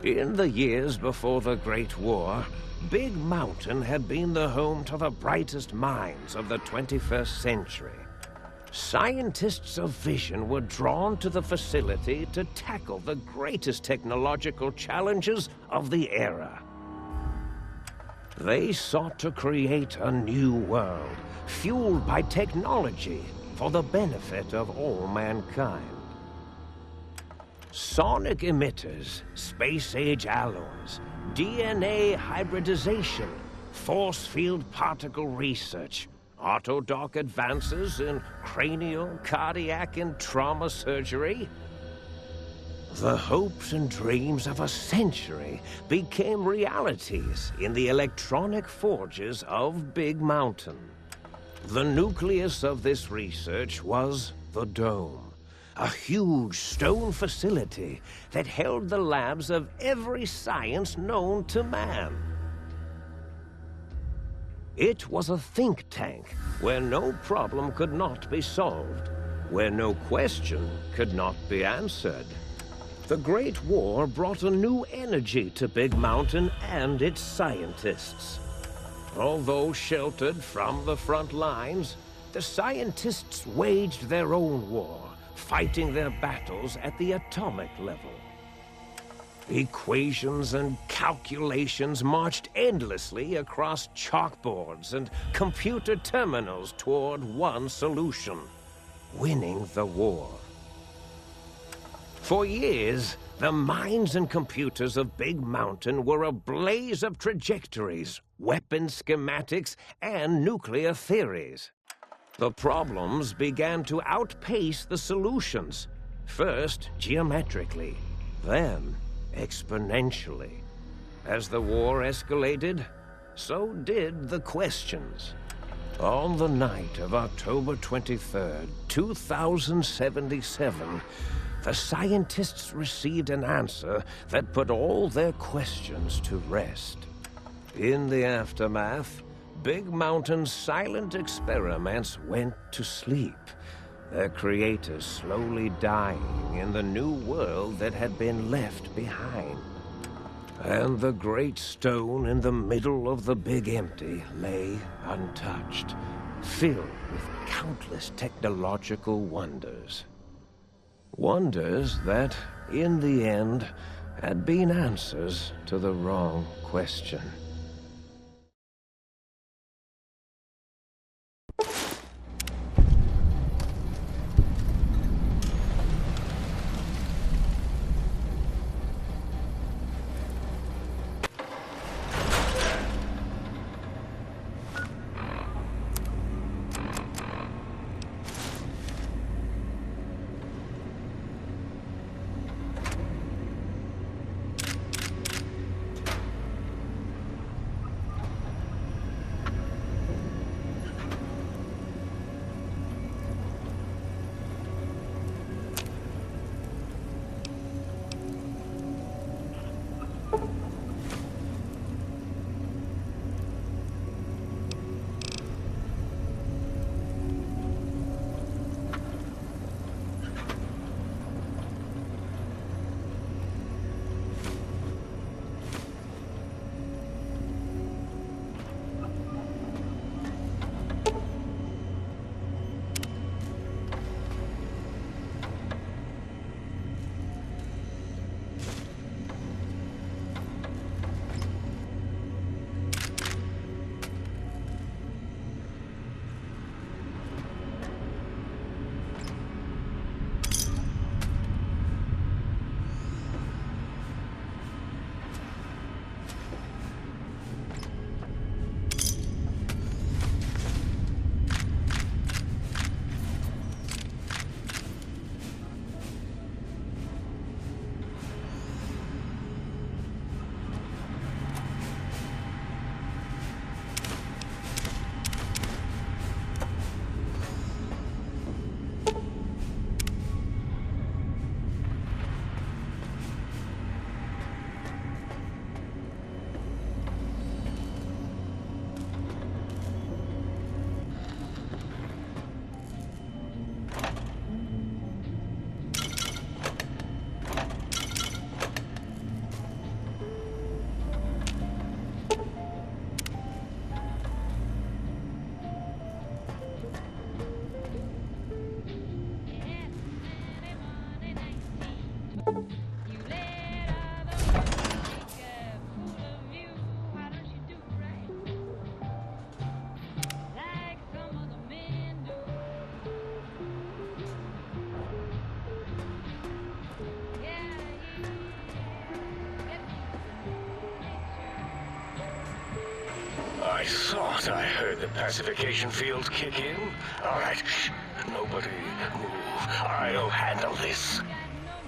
In the years before the Great War, Big Mountain had been the home to the brightest minds of the 21st century. Scientists of vision were drawn to the facility to tackle the greatest technological challenges of the era. They sought to create a new world, fueled by technology for the benefit of all mankind. Sonic emitters, space-age alloys, DNA hybridization, force field particle research, autodoc advances in cranial, cardiac, and trauma surgery. The hopes and dreams of a century became realities in the electronic forges of Big Mountain. The nucleus of this research was the Dome, a huge stone facility that held the labs of every science known to man. It was a think tank where no problem could not be solved, where no question could not be answered. The Great War brought a new energy to Big Mountain and its scientists. Although sheltered from the front lines, the scientists waged their own war, fighting their battles at the atomic level. Equations and calculations marched endlessly across chalkboards and computer terminals toward one solution: winning the war. For years, the minds and computers of Big Mountain were a blaze of trajectories, weapon schematics, and nuclear theories. The problems began to outpace the solutions, first geometrically, then exponentially. As the war escalated, so did the questions. On the night of October 23rd, 2077, the scientists received an answer that put all their questions to rest. In the aftermath, Big Mountain's silent experiments went to sleep, their creators slowly dying in the new world that had been left behind. And the great stone in the middle of the Big Empty lay untouched, filled with countless technological wonders. Wonders that, in the end, had been answers to the wrong question. thought I heard the pacification field kick in. All right, shh. Nobody move. I'll handle this.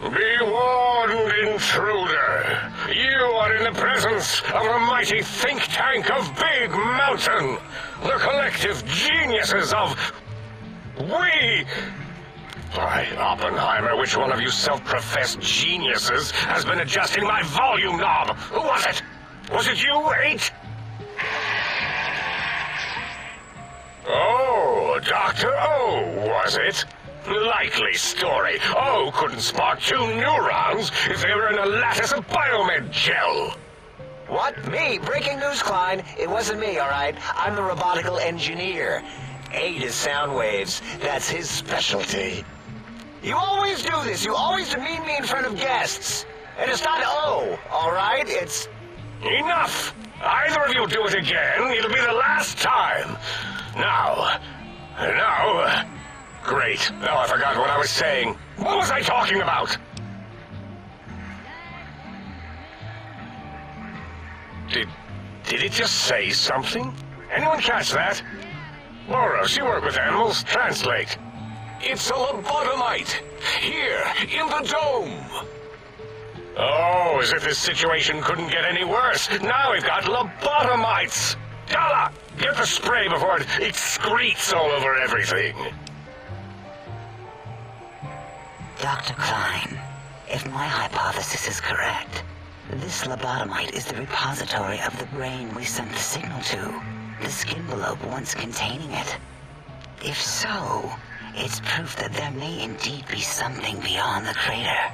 Be warned, intruder. You are in the presence of the mighty think tank of Big Mountain. The collective geniuses of... We... Why, Oppenheimer, which one of you self-professed geniuses has been adjusting my volume knob? Who was it? Was it you, 8? Oh, Dr. O, was it? Likely story. O couldn't spark 2 neurons if they were in a lattice of biomed gel. What? Me? Breaking news, Klein. It wasn't me, all right? I'm the robotical engineer. 8 is sound waves. That's his specialty. You always do this. You always demean me in front of guests. And it's not O, all right? It's... Enough! Either of you do it again, it'll be the last time. Now... Great. Now I forgot what I was saying. What was I talking about? Did it just say something? Anyone catch that? Boros, you work with animals. Translate. It's a lobotomite. Here, in the dome. Oh, as if this situation couldn't get any worse. Now we've got lobotomites. Dala, get the spray before it excretes all over everything. Dr. Klein, if my hypothesis is correct, this lobotomite is the repository of the brain we sent the signal to, the skin envelope once containing it. If so, it's proof that there may indeed be something beyond the crater.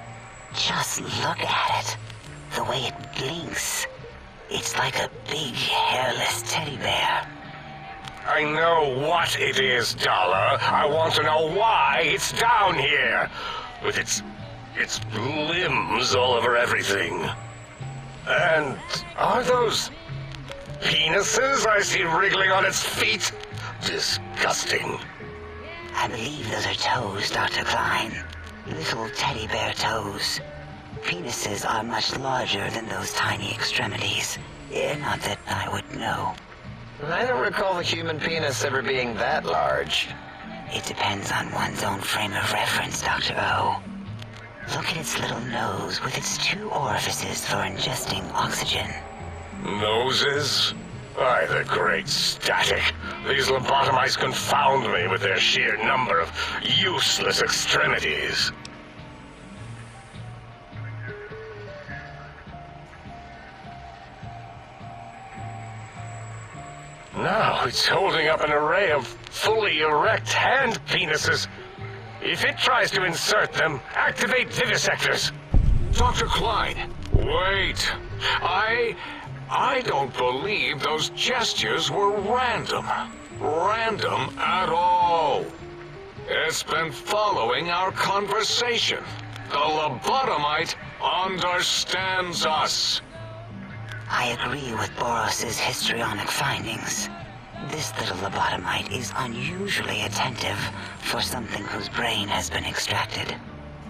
Just look at it. The way it blinks. It's like a big, hairless teddy bear. I know what it is, Dollar. I want to know why it's down here. With its limbs all over everything. And are those penises I see wriggling on its feet? Disgusting. I believe those are toes, Dr. Klein. Little teddy bear toes. Penises are much larger than those tiny extremities. Not that I would know. I don't recall the human penis ever being that large. It depends on one's own frame of reference, Dr. O. Look at its little nose with its 2 orifices for ingesting oxygen. Noses? Why, the great static. These lobotomites confound me with their sheer number of useless extremities. Now it's holding up an array of fully erect hand penises. If it tries to insert them, activate vivisectors. Dr. Klein, wait. I don't believe those gestures were random. Random at all. It's been following our conversation. The lobotomite understands us. I agree with Boros's histrionic findings. This little lobotomite is unusually attentive for something whose brain has been extracted.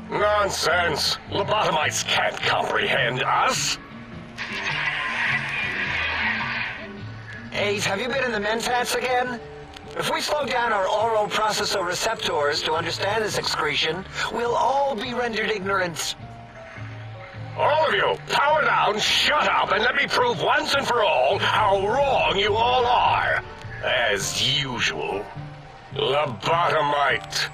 Nonsense! Lobotomites can't comprehend us! 8, have you been in the mentats again? If we slow down our oral processoreceptors to understand this excretion, we'll all be rendered ignorant. All of you, power down, shut up, and let me prove once and for all how wrong you all are. As usual. Lobotomite,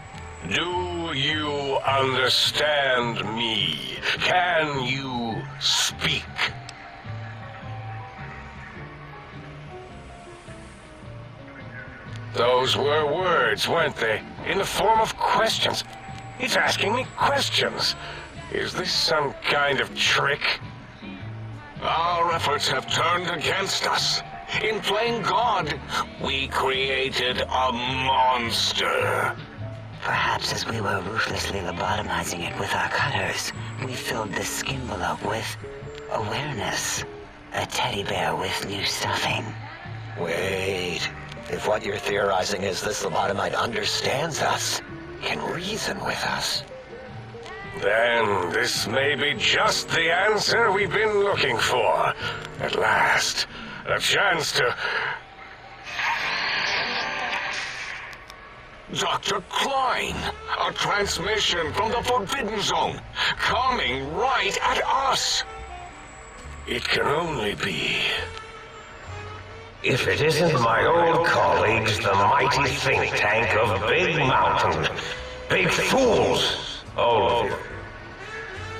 do you understand me? Can you speak? Those were words, weren't they? In the form of questions. It's asking me questions. Is this some kind of trick? Our efforts have turned against us. In playing God, we created a monster. Perhaps as we were ruthlessly lobotomizing it with our cutters, we filled the skin envelope with awareness. A teddy bear with new stuffing. Wait. If what you're theorizing is this lobotomite understands us, can reason with us, then this may be just the answer we've been looking for. At last, a chance to Dr. Klein! A transmission from the Forbidden Zone, coming right at us! It can only be. If it isn't my old colleagues, the mighty think tank of Big Mountain. Big fools, all of you.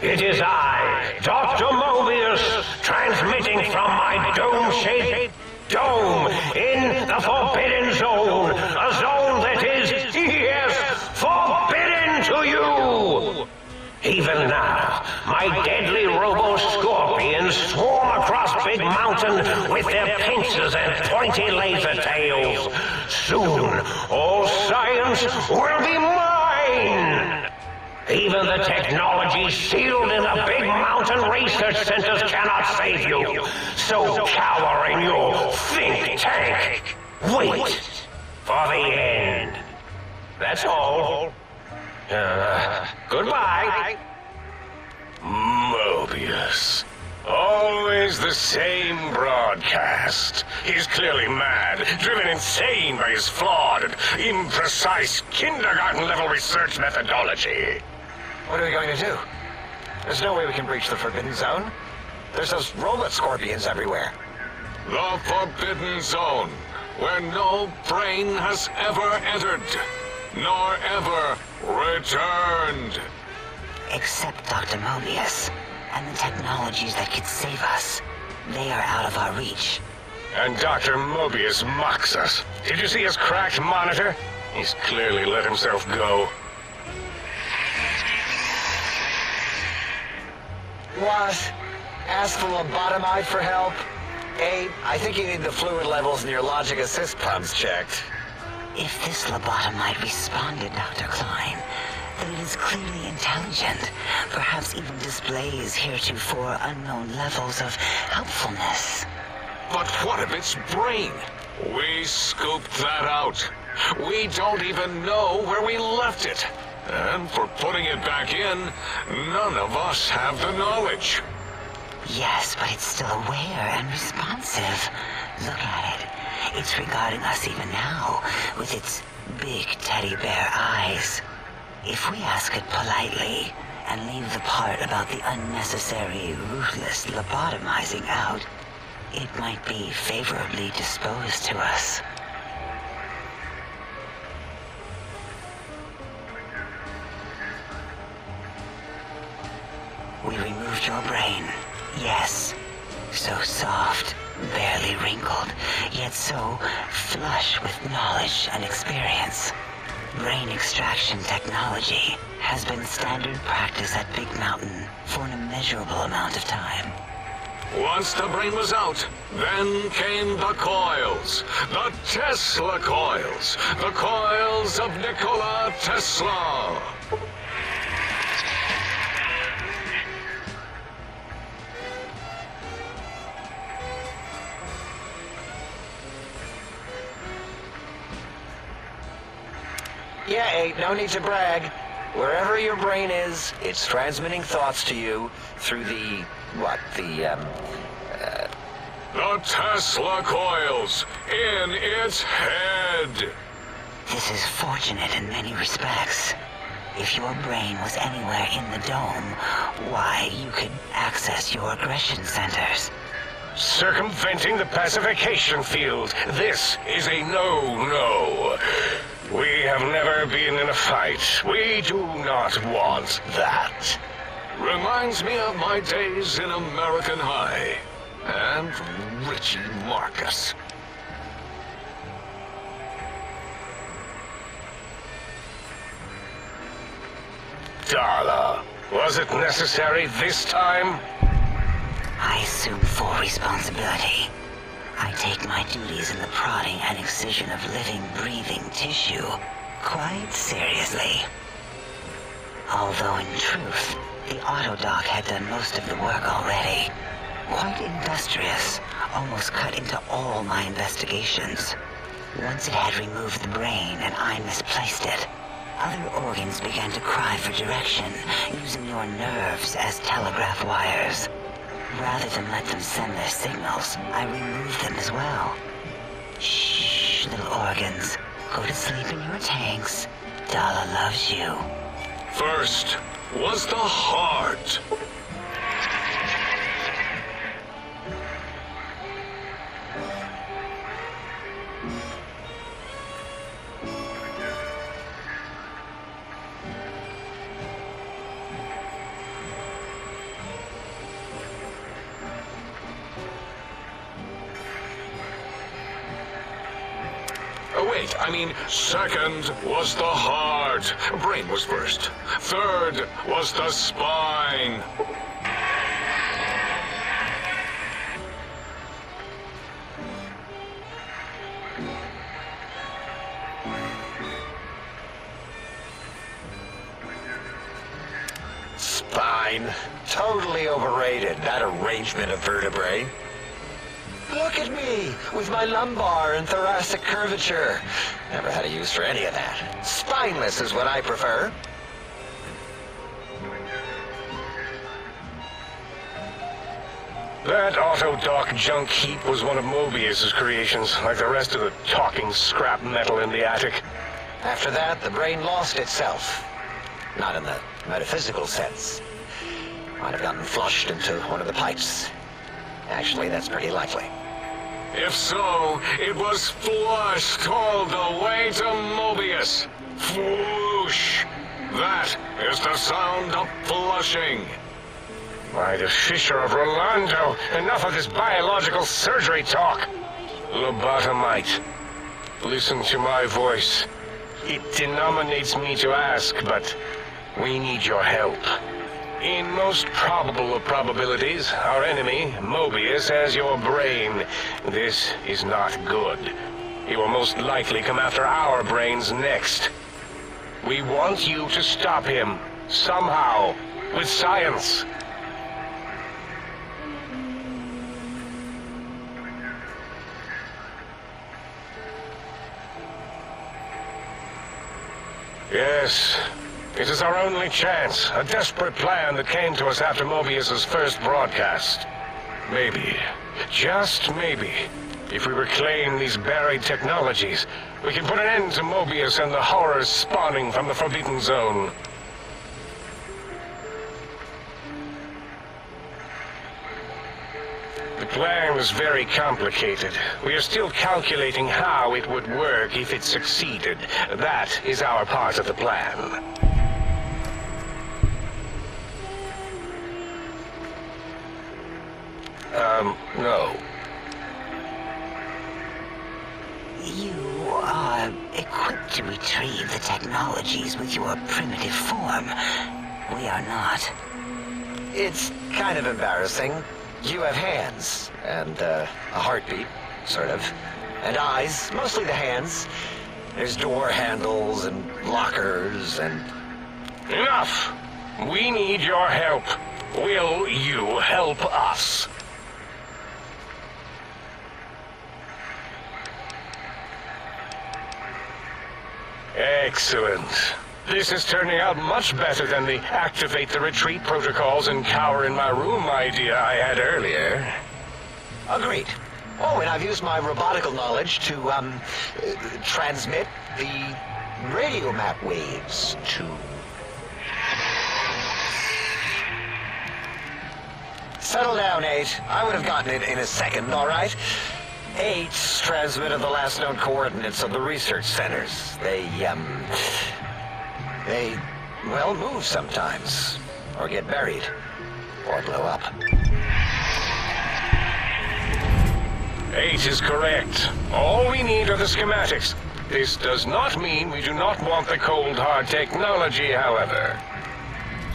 It is I, Dr. Mobius, transmitting from my dome-shaped dome in the Forbidden Zone. A zone that is, yes, forbidden to you! Even now, my deadly robo-scorpions swarm across Big Mountain with their pincers and pointy laser tails. Soon, all science will be mine! Even the technology sealed in the Big Mountain research centers cannot save you. So cower in your think tank. Wait for the end. That's all. Goodbye. Mobius. Always the same broadcast. He's clearly mad, driven insane by his flawed and imprecise kindergarten-level research methodology. What are we going to do? There's no way we can breach the Forbidden Zone. There's those robot scorpions everywhere. The Forbidden Zone, where no brain has ever entered, nor ever returned. Except Dr. Mobius and the technologies that could save us. They are out of our reach. And Dr. Mobius mocks us. Did you see his cracked monitor? He's clearly let himself go. What? Ask the lobotomite for help? Abe, I think you need the fluid levels in your logic assist pumps checked. If this lobotomite responded, Dr. Klein, then it is clearly intelligent, perhaps even displays heretofore unknown levels of helpfulness. But what of its brain? We scooped that out. We don't even know where we left it. And for putting it back in, none of us have the knowledge. Yes, but it's still aware and responsive. Look at it. It's regarding us even now, with its big teddy bear eyes. If we ask it politely, and leave the part about the unnecessary, ruthless lobotomizing out, it might be favorably disposed to us. We removed your brain, yes. So soft, barely wrinkled, yet so flush with knowledge and experience. Brain extraction technology has been standard practice at Big Mountain for an immeasurable amount of time. Once the brain was out, then came the coils. The Tesla coils. The coils of Nikola Tesla. Yeah, Abe, no need to brag. Wherever your brain is, it's transmitting thoughts to you through the The Tesla coils in its head. This is fortunate in many respects. If your brain was anywhere in the dome, why, you could access your aggression centers. Circumventing the pacification field. This is a no-no. We have never been in a fight. We do not want that. Reminds me of my days in American High. And Richie Marcus. Darla, was it necessary this time? I assume full responsibility. I take my duties in the prodding and excision of living, breathing tissue quite seriously. Although in truth, the autodoc had done most of the work already. Quite industrious, almost cut into all my investigations. Once it had removed the brain and I misplaced it, other organs began to cry for direction, using your nerves as telegraph wires. Rather than let them send their signals, I removed them as well. Shh, little organs. Go to sleep in your tanks. Dala loves you. First was the heart. Second was the heart. Brain was first. Third was the spine. Spine. Totally overrated, that arrangement of vertebrae. Look at me, with my lumbar and thoracic curvature. Never had a use for any of that. Spineless is what I prefer. That Autodoc junk heap was one of Mobius's creations, like the rest of the talking scrap metal in the attic. After that, the brain lost itself. Not in the metaphysical sense. Might have gotten flushed into one of the pipes. Actually, that's pretty likely. If so, it was flushed all the way to Mobius. Flush! That is the sound of flushing. By the Fisher of Rolando, enough of this biological surgery talk. Lobotomite, listen to my voice. It denominates me to ask, but we need your help. In most probable of probabilities, our enemy, Mobius, has your brain. This is not good. He will most likely come after our brains next. We want you to stop him, somehow, with science. Yes. It is our only chance, a desperate plan that came to us after Mobius's first broadcast. Maybe, just maybe, if we reclaim these buried technologies, we can put an end to Mobius and the horrors spawning from the Forbidden Zone. The plan was very complicated. We are still calculating how it would work if it succeeded. That is our part of the plan. No. You are equipped to retrieve the technologies with your primitive form. We are not. It's kind of embarrassing. You have hands, and a heartbeat, sort of, and eyes, mostly the hands. There's door handles and lockers and... Enough! We need your help. Will you help us? Excellent. This is turning out much better than the activate the retreat protocols and cower in my room idea I had earlier. Agreed. Oh, and I've used my robotical knowledge to, transmit the radio map waves to... Settle down, 8. I would have gotten it in a second, all right? 8's transmitted the last known coordinates of the research centers. They, well, move sometimes. Or get buried. Or blow up. 8 is correct. All we need are the schematics. This does not mean we do not want the cold hard technology, however.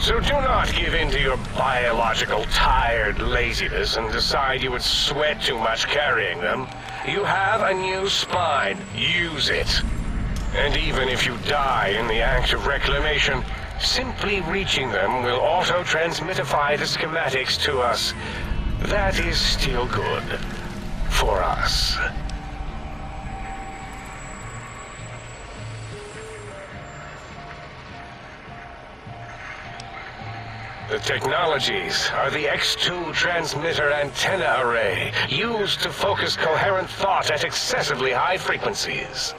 So do not give in to your biological tired laziness and decide you would sweat too much carrying them. You have a new spine. Use it. And even if you die in the act of reclamation, simply reaching them will auto-transmitify the schematics to us. That is still good. For us. The technologies are the X2 transmitter antenna array, used to focus coherent thought at excessively high frequencies.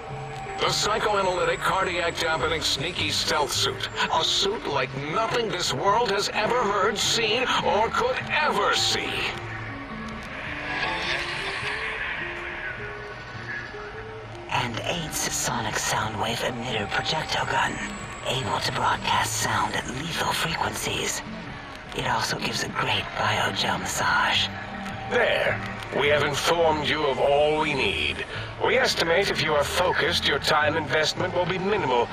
The psychoanalytic, cardiac-dampening, sneaky stealth suit. A suit like nothing this world has ever heard, seen, or could ever see. And 8's sonic soundwave emitter projectile gun, able to broadcast sound at lethal frequencies. It also gives a great biogel massage. There. We have informed you of all we need. We estimate if you are focused, your time investment will be minimal,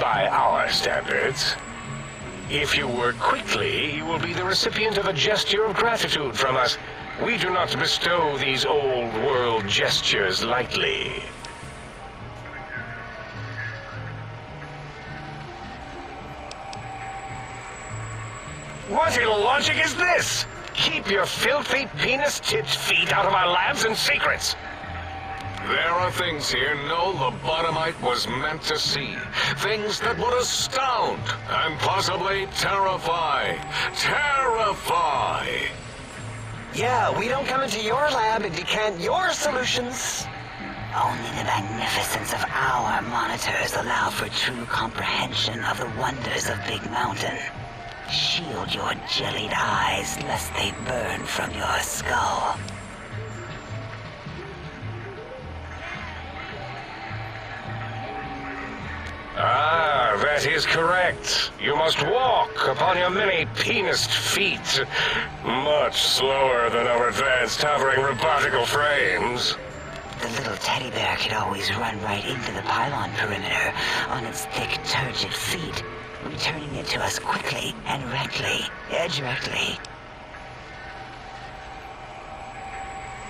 by our standards. If you work quickly, you will be the recipient of a gesture of gratitude from us. We do not bestow these old-world gestures lightly. What illogic is this? Keep your filthy, penis-tipped feet out of our labs and secrets. There are things here no lobotomite was meant to see. Things that would astound and possibly terrify. Terrify! Yeah, we don't come into your lab and decant your solutions. Only the magnificence of our monitors allow for true comprehension of the wonders of Big Mountain. Shield your jellied eyes lest they burn from your skull. Ah, that is correct. You must walk upon your many penised feet. Much slower than our advanced hovering robotical frames. The little teddy bear could always run right into the pylon perimeter on its thick, turgid feet, returning it to us quickly and directly.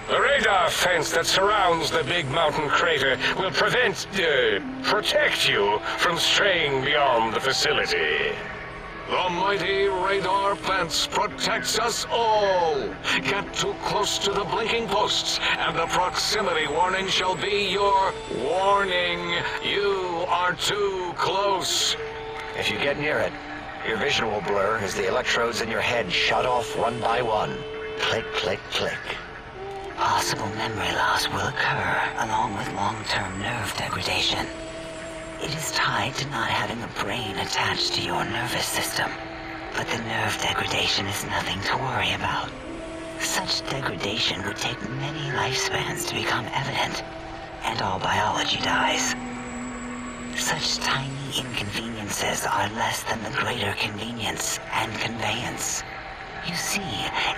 The radar fence that surrounds the Big Mountain crater will protect you from straying beyond the facility. The mighty radar fence protects us all. Get too close to the blinking posts, and the proximity warning shall be your warning. You are too close. If you get near it, your vision will blur as the electrodes in your head shut off one by one. Click, click, click. Possible memory loss will occur, along with long-term nerve degradation. It is tied to not having a brain attached to your nervous system, but the nerve degradation is nothing to worry about. Such degradation would take many lifespans to become evident, and all biology dies. Such tiny inconveniences are less than the greater convenience and conveyance. You see,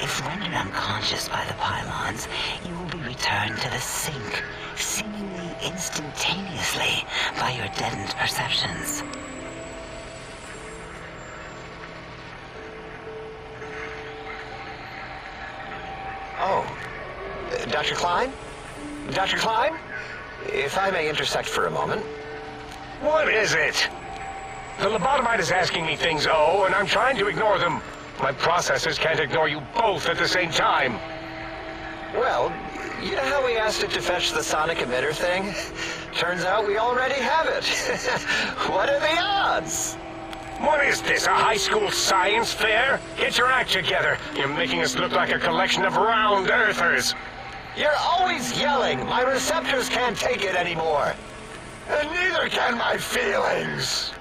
if rendered unconscious by the pylons, you will be returned to the sink, seemingly instantaneously by your deadened perceptions. Oh, Dr. Klein? Dr. Klein? If I may intersect for a moment. What is it? The lobotomite is asking me things, and I'm trying to ignore them. My processors can't ignore you both at the same time. Well, you know how we asked it to fetch the sonic emitter thing? Turns out we already have it. What are the odds? What is this, a high school science fair? Get your act together. You're making us look like a collection of round earthers. You're always yelling. My receptors can't take it anymore. And neither can my feelings.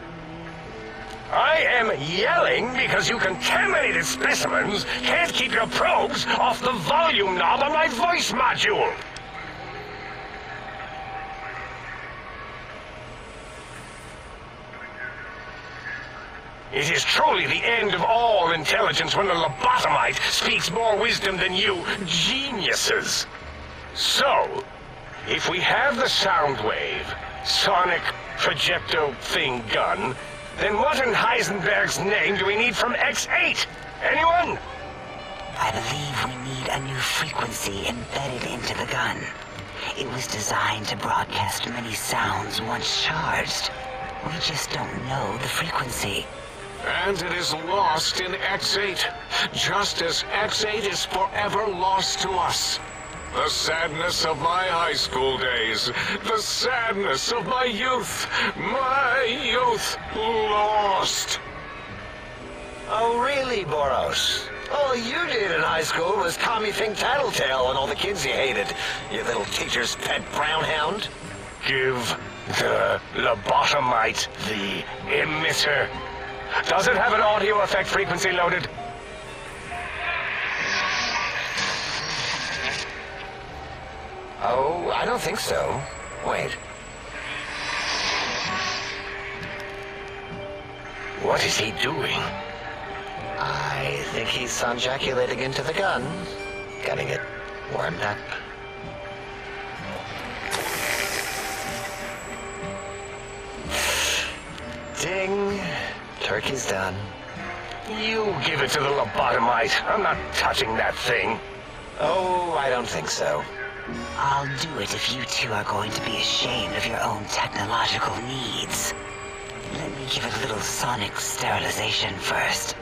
I am yelling because you contaminated specimens can't keep your probes off the volume knob on my voice module. It is truly the end of all intelligence when the lobotomite speaks more wisdom than you geniuses. So, if we have the sound wave, sonic projecto thing gun, then what in Heisenberg's name do we need from X8? Anyone? I believe we need a new frequency embedded into the gun. It was designed to broadcast many sounds once charged. We just don't know the frequency. And it is lost in X8, just as X8 is forever lost to us. The sadness of my high school days, the sadness of my youth lost. Oh, really, Boros? All you did in high school was Tommy Fink Tattletale and all the kids you hated, you little teacher's pet brown hound. Give The lobotomite, the emitter. Does it have an audio effect frequency loaded? Oh, I don't think so. Wait. What is he doing? I think he's sonjaculating into the gun. Getting it warmed up. Ding. Turkey's done. You give it to the lobotomite. I'm not touching that thing. Oh, I don't think so. I'll do it if you two are going to be ashamed of your own technological needs. Let me give it a little sonic sterilization first.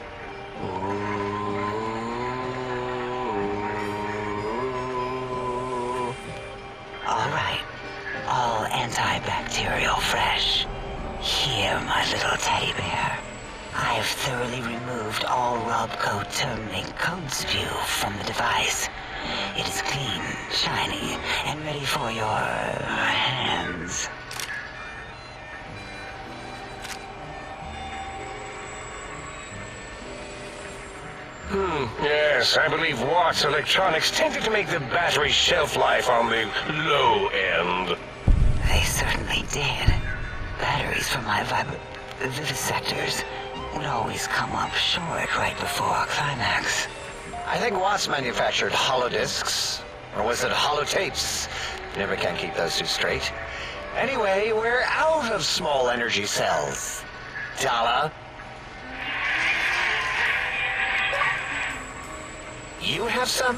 Alright. All antibacterial fresh. Here, my little teddy bear. I have thoroughly removed all Robco terminate code spew from the device. It is clean, shiny, and ready for your hands. Yes, I believe Watt's Electronics tended to make the battery shelf life on the low end. They certainly did. Batteries for my vivisectors would always come up short right before a climax. I think Watts manufactured holodiscs. Or was it holotapes? Never can keep those two straight. Anyway, we're out of small energy cells. Dala. You have some?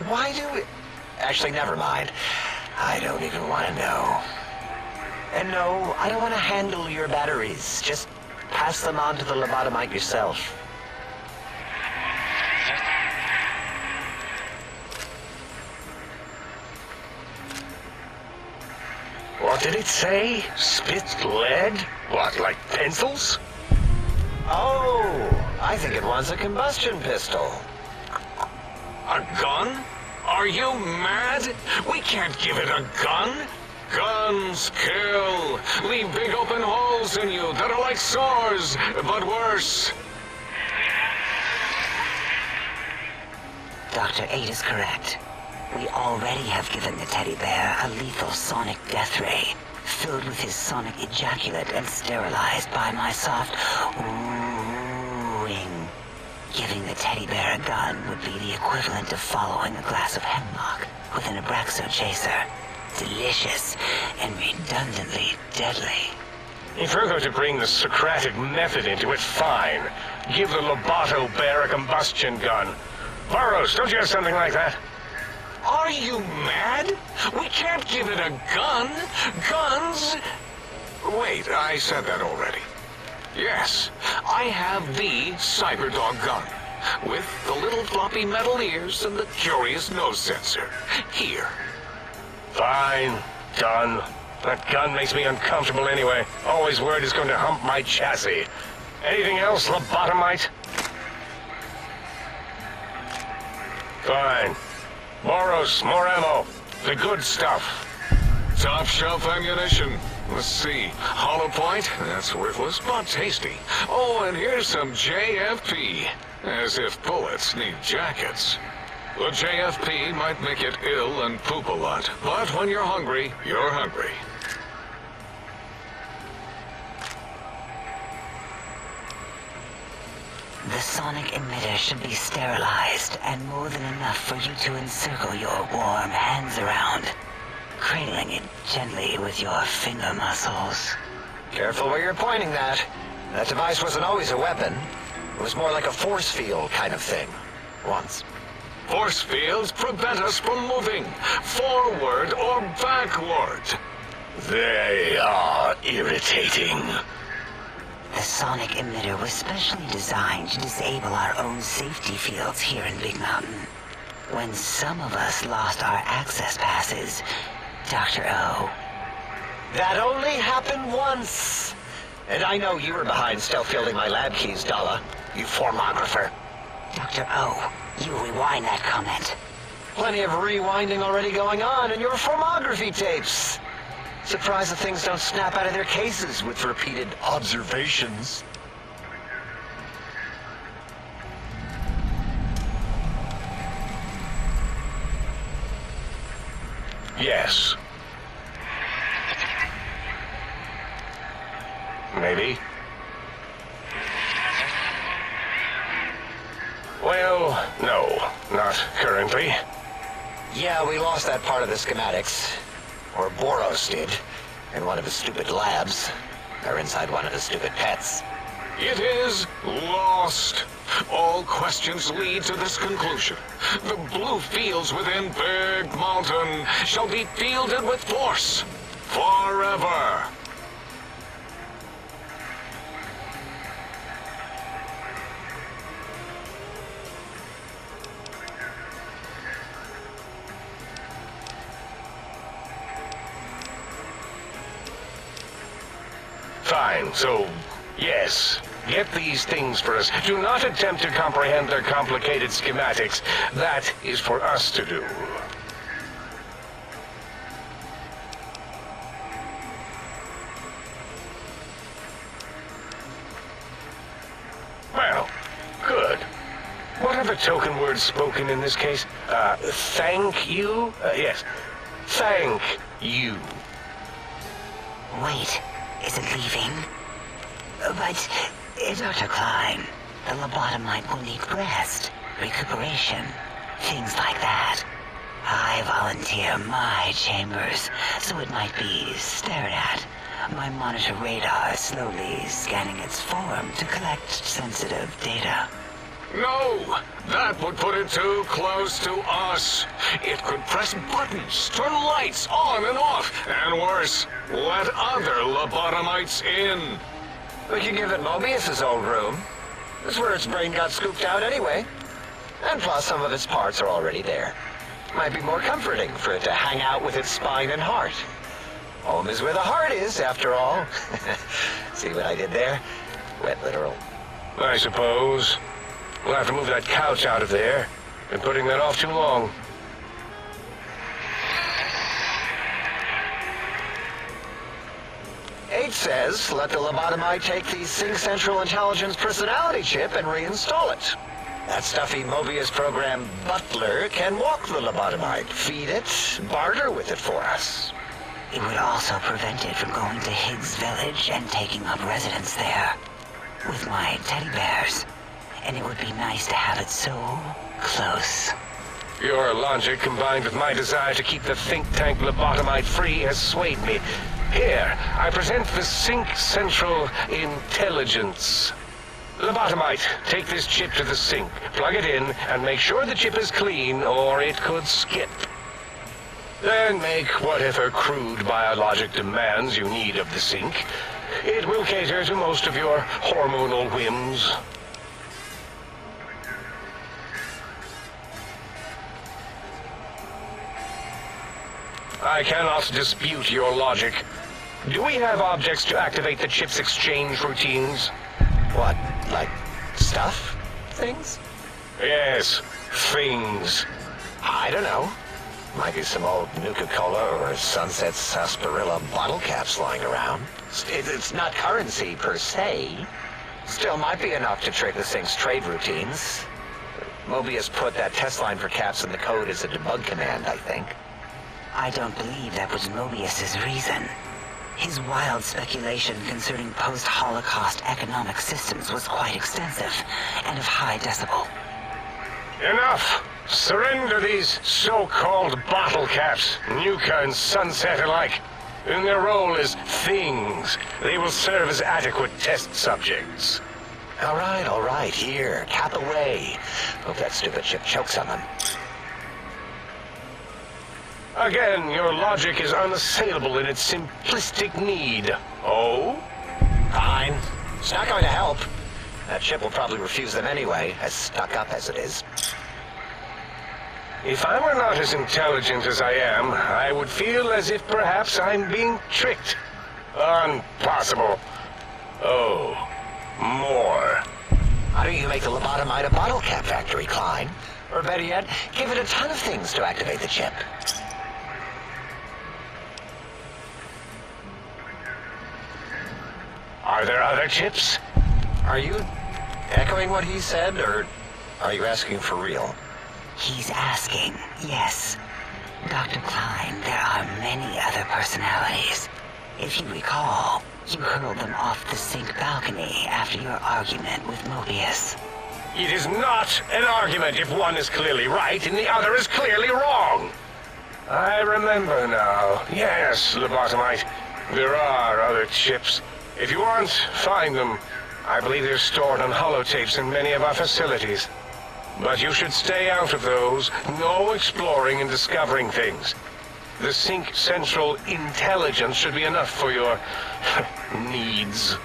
Why do we... Actually, never mind. I don't even want to know. And no, I don't want to handle your batteries. Just pass them on to the lobotomite yourself. What did it say? Spit lead? What, like pencils? Oh, I think it wants a combustion pistol. A gun? Are you mad? We can't give it a gun. Guns kill. Leave big open holes in you that are like sores, but worse. Dr. 8 is correct. We already have given the teddy bear a lethal sonic death ray, filled with his sonic ejaculate and sterilized by my soft wooing. Giving the teddy bear a gun would be the equivalent of following a glass of hemlock with an Abraxo chaser. Delicious and redundantly deadly. If you're going to bring the Socratic method into it, fine. Give the Loboto bear a combustion gun. Burroughs, don't you have something like that? Are you mad? We can't give it a gun. Guns... Wait, I said that already. Yes, I have the Cyberdog gun, with the little floppy metal ears and the curious nose sensor. Here. Fine. Done. That gun makes me uncomfortable anyway. Always worried it's going to hump my chassis. Anything else, lobotomite? Fine. Boros, more ammo. The good stuff. Top shelf ammunition. Let's see. Hollow point? That's worthless, but tasty. Oh, and here's some JFP. As if bullets need jackets. The JFP might make it ill and poop a lot, but when you're hungry, you're hungry. The sonic emitter should be sterilized and more than enough for you to encircle your warm hands around, cradling it gently with your finger muscles. Careful where you're pointing that. That device wasn't always a weapon. It was more like a force field kind of thing. Once. Force fields prevent us from moving, forward or backward. They are irritating. The sonic emitter was specially designed to disable our own safety fields here in Big Mountain. When some of us lost our access passes, Dr. O. That only happened once. And I know you were behind stealth fielding my lab keys, Dala. You formographer. Dr. O, you rewind that comment. Plenty of rewinding already going on in your formography tapes. Surprised the things don't snap out of their cases with repeated observations. Yes. Maybe. Well, no, not currently. Yeah, we lost that part of the schematics. Or Boros did, in one of his stupid labs. Or inside one of his stupid pets. It is lost. All questions lead to this conclusion. The blue fields within Big Mountain shall be fielded with force. Forever. Fine, so, yes. Get these things for us. Do not attempt to comprehend their complicated schematics. That is for us to do. Well, good. What are the token words spoken in this case? Thank you? Yes. Thank you. Wait, is it leaving? But, Dr. Klein, the lobotomite will need rest, recuperation, things like that. I volunteer my chambers, so it might be stared at. My monitor radar is slowly scanning its form to collect sensitive data. No! That would put it too close to us. It could press buttons, turn lights on and off, and worse, let other lobotomites in. We could give it Mobius's old room. That's where its brain got scooped out anyway. And plus, some of its parts are already there. Might be more comforting for it to hang out with its spine and heart. Home is where the heart is, after all. See what I did there? Wet literal. I suppose. We'll have to move that couch out of there. Been putting that off too long. H says, let the lobotomite take the Sync Central Intelligence personality chip and reinstall it. That stuffy Mobius program butler can walk the lobotomite, feed it, barter with it for us. It would also prevent it from going to Higgs Village and taking up residence there. With my teddy bears. And it would be nice to have it so close. Your logic, combined with my desire to keep the think tank lobotomite free, has swayed me. Here, I present the Sync Central Intelligence. Lobotomite, take this chip to the sink, plug it in, and make sure the chip is clean, or it could skip. Then make whatever crude biologic demands you need of the sink. It will cater to most of your hormonal whims. I cannot dispute your logic. Do we have objects to activate the chip's exchange routines? What, like stuff? Things? Yes, things. I don't know. Might be some old Nuka-Cola or Sunset Sarsaparilla bottle caps lying around. It's not currency per se. Still might be enough to trick the Sync's trade routines. Mobius put that test line for caps in the code as a debug command, I think. I don't believe that was Mobius's reason. His wild speculation concerning post-Holocaust economic systems was quite extensive and of high decibel. Enough! Surrender these so-called bottle caps, Nuka and Sunset alike. In their role as things, they will serve as adequate test subjects. All right, here, cap away. Hope that stupid chip chokes on them. Again, your logic is unassailable in its simplistic need. Oh? Fine. It's not going to help. That chip will probably refuse them anyway, as stuck up as it is. If I were not as intelligent as I am, I would feel as if perhaps I'm being tricked. Impossible. Oh, more. Why don't you make the lobotomite a bottle cap factory, Klein? Or better yet, give it a ton of things to activate the chip. Are there other chips? Are you echoing what he said, or are you asking for real? He's asking, yes. Dr. Klein, there are many other personalities. If you recall, you hurled them off the sink balcony after your argument with Mobius. It is not an argument if one is clearly right and the other is clearly wrong. I remember now. Yes, Lobotomite. There are other chips. If you want, find them. I believe they're stored on holotapes in many of our facilities. But you should stay out of those. No exploring and discovering things. The Sync Central intelligence should be enough for your needs.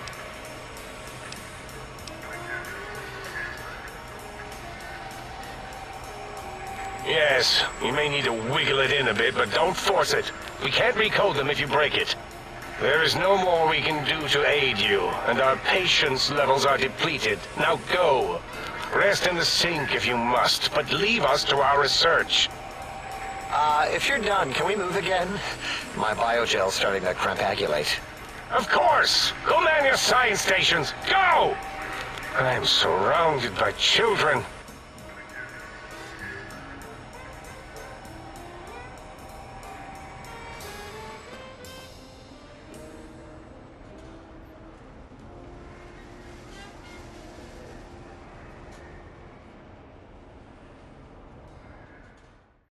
Yes, you may need to wiggle it in a bit, but don't force it. We can't recode them if you break it. There is no more we can do to aid you, and our patience levels are depleted. Now go. Rest in the sink if you must, but leave us to our research. If you're done, can we move again? My biogel's starting to crampagulate. Of course! Go man your science stations! Go! I'm surrounded by children.